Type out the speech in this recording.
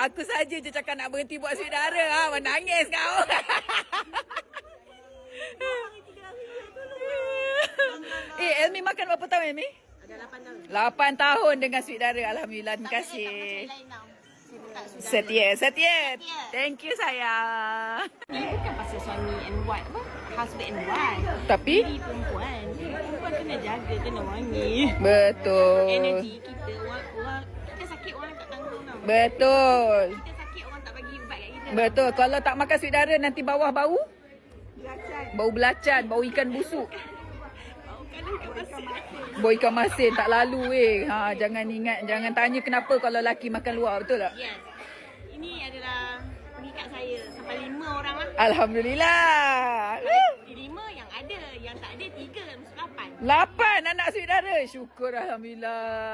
Aku saja je cakap nak berhenti buat sweet dara. Menangis kau. Elmi makan berapa tahun, Elmi? Ada 8 tahun. 8 tahun dengan sweet dara. Alhamdulillah. Terima kasih. Setia. Thank you, sayang. Ini bukan pasal suami and wife apa? Husband and wife. Tapi? Diri perempuan. Diri perempuan kena jaga, kena wangi. Betul. Energi kita. Orang kita sakit, orang tak tanggung tau. Betul. Kita sakit, orang tak bagi ubat kat kita. Betul. Kalau tak makan sweet dara, nanti bawah bau? Belacan. Bau belacan, bau ikan busuk. Bau kanan kat masin. Bau ikan masin tak lalu jangan tanya kenapa kalau lelaki makan luar, betul tak? Yes. Ini adalah pengikat saya sampai 5 orang lah. Alhamdulillah. 5 yang ada, yang tak ada 3 masuk 8. 8 anak sweet dara. Syukur alhamdulillah.